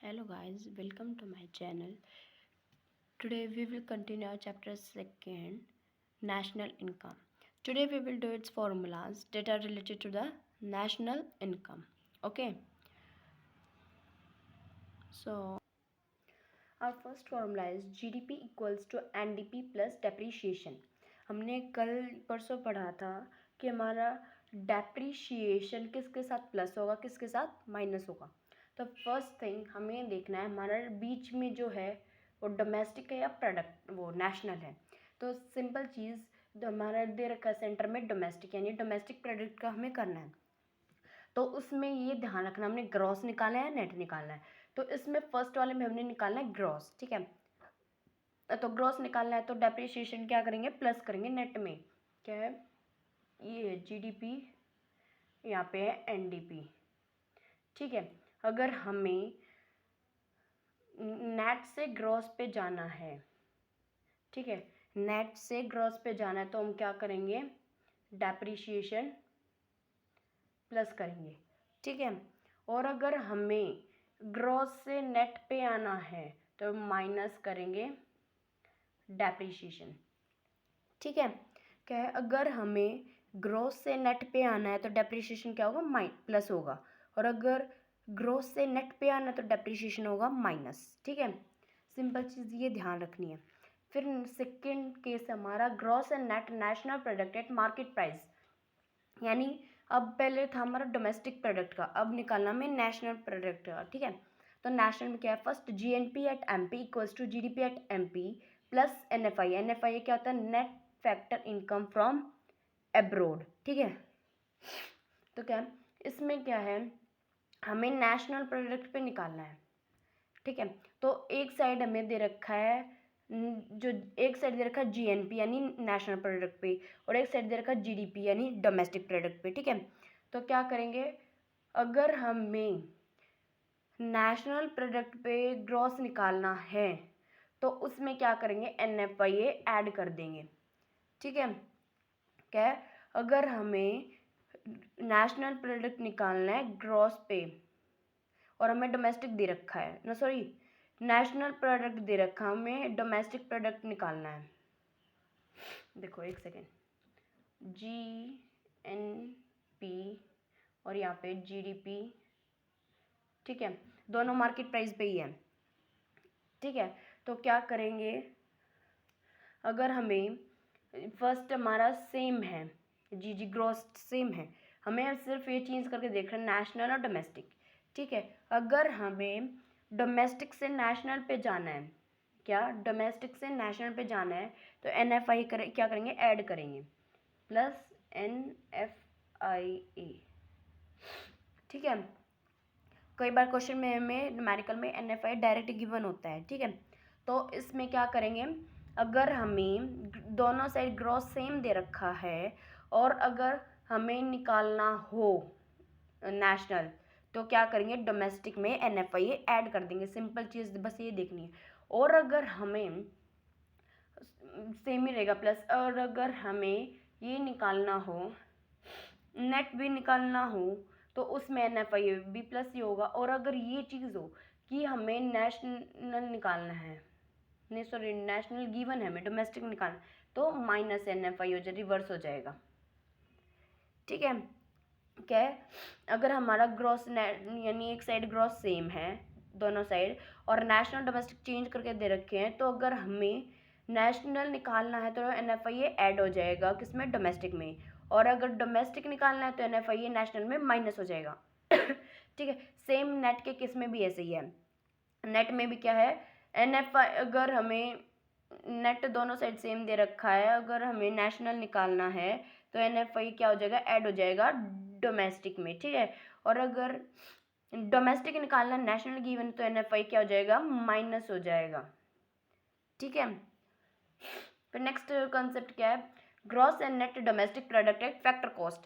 Hello guys, welcome to my channel. Today we will continue our chapter 2, national income. Today we will do its formulas that are related to the national income. Okay. So our first formula is GDP equals to NDP plus depreciation. हमने कल परसों पढ़ा था कि हमारा depreciation किसके साथ plus होगा, किसके साथ माइनस होगा. तो फर्स्ट थिंग हमें देखना है हमारा बीच में जो है वो डोमेस्टिक है या प्रोडक्ट वो नेशनल है. तो सिंपल चीज़ तो हमारा दे रखा है सेंटर में डोमेस्टिक, यानी डोमेस्टिक प्रोडक्ट का हमें करना है. तो उसमें ये ध्यान रखना हमने ग्रॉस निकालना है नेट निकालना है. तो इसमें फर्स्ट वाले में हमने निकालना है ग्रॉस. ठीक है, तो ग्रॉस निकालना है तो डेप्रिसिएशन क्या करेंगे, प्लस करेंगे. नेट में क्या है, ये है जीडीपी, यहाँ पे है एनडीपी. ठीक है, अगर हमें नेट से ग्रॉस पे जाना है, ठीक है, नेट से ग्रॉस पे जाना है तो हम क्या करेंगे, डेप्रिसिएशन प्लस करेंगे. ठीक है, और अगर हमें ग्रॉस से नेट पे आना है तो माइनस करेंगे डेप्रिसिएशन. ठीक है, क्या है, अगर हमें ग्रॉस से नेट पे आना है तो डेप्रिसिएशन क्या होगा, प्लस होगा. और अगर ग्रॉस से नेट पे आना है तो डेप्रिसिएशन होगा माइनस. ठीक है, सिंपल चीज़ ये ध्यान रखनी है. फिर सेकेंड केस हमारा gross and net national product eight market price, यानी अब पहले था हमारा डोमेस्टिक प्रोडक्ट का, अब निकालना हमें नेशनल प्रोडक्ट का. ठीक है, तो नेशनल में क्या है, first GNP at MP equals to GDP at MP plus NFI. NFI क्या होता है, net factor income from abroad. ठीक है, तो क्या इसमें क्या है, हमें नेशनल प्रोडक्ट पे निकालना है. ठीक है, तो एक साइड हमें दे रखा है जो एक साइड दे रखा है जीएनपी यानी नेशनल प्रोडक्ट पे, और एक साइड दे रखा है जीडीपी यानी डोमेस्टिक प्रोडक्ट पे. ठीक है, तो क्या करेंगे, अगर हमें नेशनल प्रोडक्ट पे ग्रॉस निकालना है तो उसमें क्या करेंगे, एनएफआई ऐड कर देंगे. ठीक है, क्या है, अगर हमें नेशनल प्रोडक्ट निकालना है ग्रॉस पे और हमें डोमेस्टिक दे रखा है, ना सॉरी नेशनल प्रोडक्ट दे रखा, हमें डोमेस्टिक प्रोडक्ट निकालना है. देखो एक सेकेंड, GNP और यहाँ पे GDP. ठीक है, दोनों मार्केट प्राइस पे ही है. ठीक है, तो क्या करेंगे, अगर हमें फर्स्ट हमारा सेम है, जी ग्रॉस सेम है, हमें सिर्फ ये चेंज करके देख रहे हैं नेशनल और डोमेस्टिक. ठीक है, अगर हमें डोमेस्टिक से नेशनल पे जाना है, क्या डोमेस्टिक से नेशनल पे जाना है तो एनएफआई क्या करेंगे, ऐड करेंगे प्लस NFIA. ठीक है, कई बार क्वेश्चन में हमें न्यूमेरिकल में NFI डायरेक्ट गिवन होता है. ठीक है, तो इसमें क्या करेंगे, अगर हमें दोनों साइड ग्रॉस सेम दे रखा है और अगर हमें निकालना हो नेशनल तो क्या करेंगे, डोमेस्टिक में NFI ऐड कर देंगे. सिंपल चीज़ बस ये देखनी है. और अगर हमें सेम ही रहेगा प्लस, और अगर हमें ये निकालना हो, नेट भी निकालना हो तो उसमें NFI भी प्लस ही होगा. और अगर ये चीज़ हो कि हमें नेशनल निकालना है, नहीं सॉरी नेशनल गिवन है, हमें डोमेस्टिक निकालना तो माइनस NFI हो जाए, रिवर्स हो जाएगा. ठीक है, क्या है, अगर हमारा ग्रॉस यानी एक साइड ग्रॉस सेम है दोनों साइड और नेशनल डोमेस्टिक चेंज करके दे रखे हैं, तो अगर हमें नेशनल निकालना है तो NFI ऐड हो जाएगा किसमें, डोमेस्टिक में. और अगर डोमेस्टिक निकालना है तो NFI नेशनल में माइनस हो जाएगा. ठीक है, सेम नेट के केस में भी ऐसे ही है. नेट में भी क्या है, NFI अगर हमें नेट दोनों साइड सेम दे रखा है, अगर हमें नेशनल निकालना है तो NFI क्या हो जाएगा, ऐड हो जाएगा डोमेस्टिक में. ठीक है, और अगर डोमेस्टिक निकालना नेशनल गिवन तो NFI क्या हो जाएगा, माइनस हो जाएगा. ठीक है, फिर नेक्स्ट कॉन्सेप्ट क्या है, gross and net domestic product at factor cost.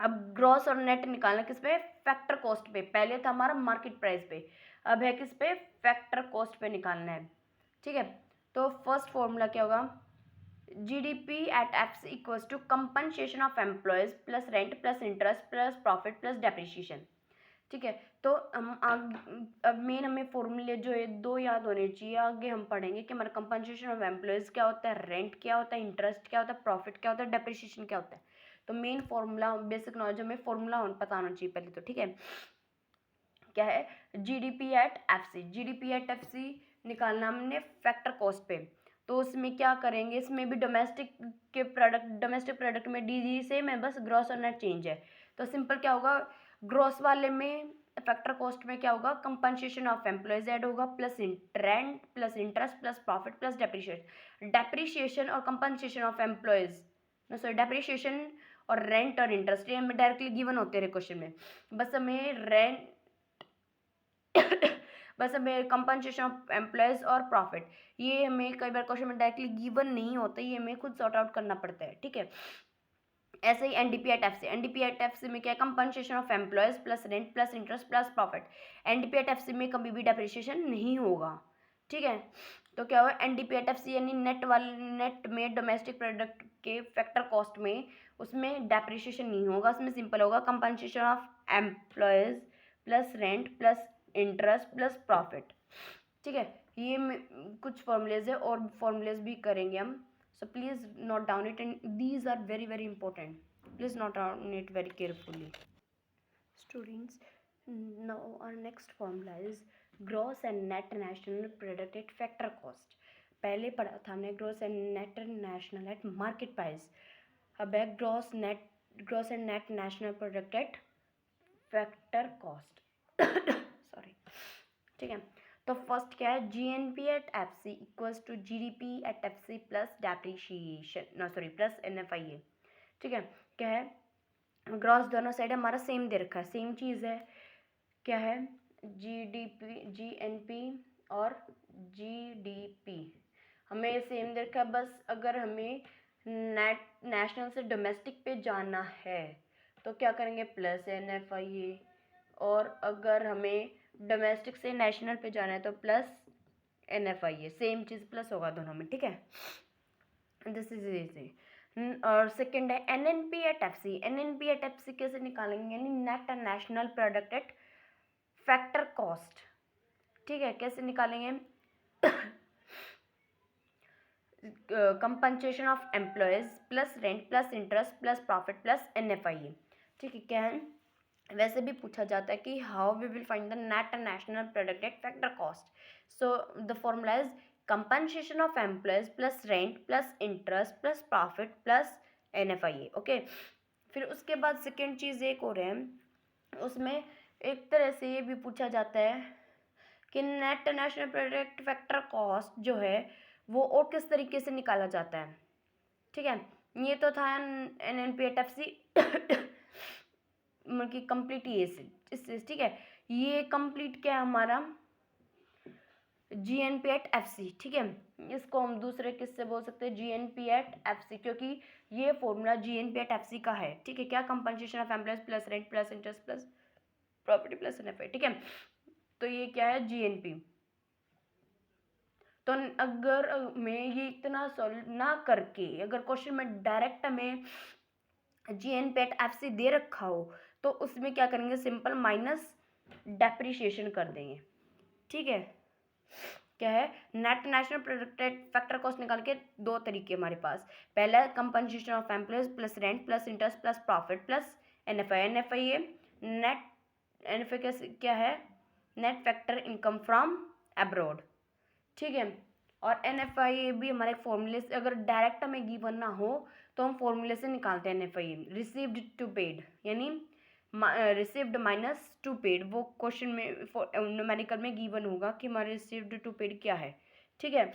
अब ग्रॉस और नेट निकालना किस पे, फैक्टर कॉस्ट पे. पहले था हमारा मार्केट प्राइस पे, अब है किस पे, फैक्टर कॉस्ट पे निकालना है. ठीक है, तो फर्स्ट फॉर्मूला क्या होगा, GDP at F equals to compensation of employees plus rent plus interest plus profit plus depreciation. ठीक है। तो हम अब मेन हमें फॉर्मूले जो है 2 याद होने चाहिए। आगे हम पढ़ेंगे कि हमारा कंपनसेशन ऑफ एम्प्लॉयज़ क्या होता है, रेंट क्या होता है, इंटरेस्ट क्या होता है, प्रॉफिट क्या होता है, डेप्रिसिएशन क्या होता है। तो मेन फॉर्मूला बेसिक नॉलेज हमें फॉर्मूला पता होना चाहिए पहले तो, ठीक है। क्या है GDP at FC. GDP at FC निकालना हमने फैक्टर कॉस्ट पे। तो उसमें क्या करेंगे, इसमें भी डोमेस्टिक प्रोडक्ट में डी सेम है, बस ग्रॉस और नेट चेंज है। तो सिंपल क्या होगा, ग्रॉस वाले में फैक्टर कॉस्ट में क्या होगा, कंपनसेशन ऑफ एम्प्लॉयज ऐड होगा plus rent plus interest plus profit plus depreciation और compensation of employees, sorry depreciation और रेंट और इंटरेस्ट, ये हमें डायरेक्टली गिवन होते हैं क्वेश्चन में। बस हमें रेंट बस हमें कंपनसेशन ऑफ एम्प्लॉयज और प्रॉफिट, ये हमें कई बार क्वेश्चन में डायरेक्टली गिवन नहीं होता, ये हमें खुद सॉर्ट आउट करना पड़ता है, ठीक है। ऐसे ही NDP at FC. NDP at FC में क्या है, compensation of employees plus rent plus interest plus profit. NDP at FC में कभी भी डेप्रिसिएशन नहीं होगा, ठीक है। तो क्या होगा, एनडीपी एट एफसी यानी नेट में डोमेस्टिक प्रोडक्ट के फैक्टर कॉस्ट में उसमें डेप्रिसिएशन नहीं होगा, उसमें सिंपल होगा compensation of employees plus rent plus interest plus profit, ठीक है। ये कुछ फॉर्मूलेज है और फॉर्मूलेज भी करेंगे हम। So please note down it, and these are very very important. Please note down it very carefully. Students, now our next formula is gross and net national product at factor cost. पहले पढ़ा था हमने gross and net national at market price. अब है gross and net national product at factor cost. Sorry, ठीक है। तो first क्या है, GNP at FC equals to GDP at FC plus depreciation plus NFIA, ठीक है। क्या है, ग्रॉस दोनों साइड हमारा सेम दे रखा है, सेम चीज़ है। क्या है, जीडीपी जीएनपी और जीडीपी हमें सेम दे रखा है, बस अगर हमें नेशनल से डोमेस्टिक पे जाना है तो क्या करेंगे, प्लस एनएफआईए, और अगर हमें डोमेस्टिक से नेशनल पे जाना है तो प्लस एनएफआईए, सेम चीज़ प्लस होगा दोनों में, ठीक है। This is easy. और सेकंड है NNP at FC. NNP at FC कैसे निकालेंगे, यानी net national product at factor cost, ठीक है। कैसे निकालेंगे, compensation of employees plus rent plus interest plus profit plus NFIA, ठीक है। क्या है, वैसे भी पूछा जाता है कि how we will find the net national product at factor cost. So the formula is compensation of employees plus rent plus interest plus profit plus NFIA, okay. फिर उसके बाद सेकेंड चीज़ एक और है, उसमें एक तरह से ये भी पूछा जाता है कि net national product factor cost जो है वो और किस तरीके से निकाला जाता है, ठीक है। ये तो था एनएनपी एट एफसी मतलब कि कंप्लीट ये इससे, ठीक है। ये कंप्लीट क्या है हमारा, जीएनपी एट एफसी, ठीक है। इसको हम दूसरे किससे बोल सकते हैं, जीएनपी एट एफसी, क्योंकि ये फॉर्मूला जीएनपी एट एफसी का है, ठीक है। क्या, compensation of employees plus rent plus interest plus property plus NFI, ठीक है। तो ये क्या है, जीएनपी। तो अगर मैं ये इतना सॉल्व ना करके, अगर क्वेश्चन में डायरेक्ट हमें जीएनपी एट एफसी दे रखा हो तो उसमें क्या करेंगे, सिंपल माइनस डेप्रिशिएशन कर देंगे, ठीक है। क्या है, net national product factor cost निकाल के दो तरीके हमारे पास। पहला है compensation of employees plus rent plus interest plus profit plus NFI. NFI है नेट, एनएफआई क्या है, net factor income from abroad, ठीक है। और एनएफआई भी हमारे फॉर्मूले से, अगर डायरेक्ट हमें गिवन ना हो तो हम फॉर्मूले से निकालते हैं एनएफआई, रिसीव्ड टू पेड, यानी रिसीव्ड माइनस टू पेड। वो क्वेश्चन में न्यूमेरिकल में गिवन होगा कि हमारे रिसीव्ड टू पेड क्या है, ठीक है।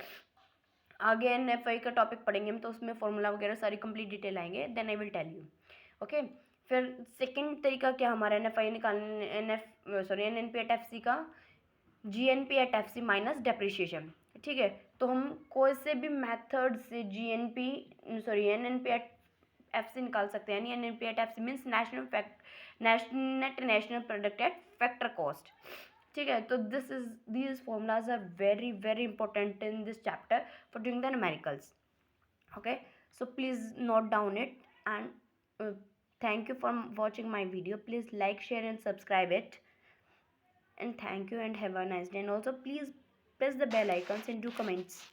आगे एनएफआई का टॉपिक पढ़ेंगे हम तो उसमें फॉर्मूला वगैरह सारी कंप्लीट डिटेल आएंगे, then I will tell you, okay. फिर सेकंड तरीका क्या हमारा एनएफआई निकालने, एनएनपी एट एफसी का GNP at FC minus depreciation, ठीक है। तो हम कोई से भी मेथड से एनएनपी एट एफसी निकाल सकते हैं, यानी NNP at FC means net national product at factor cost, ठीक है। तो these formulas are very very important in this chapter for doing the numericals, okay. So please note down it, and thank you for watching my video. Please like, share and subscribe it. and thank you and have a nice day, and also please press the bell icons and do comments.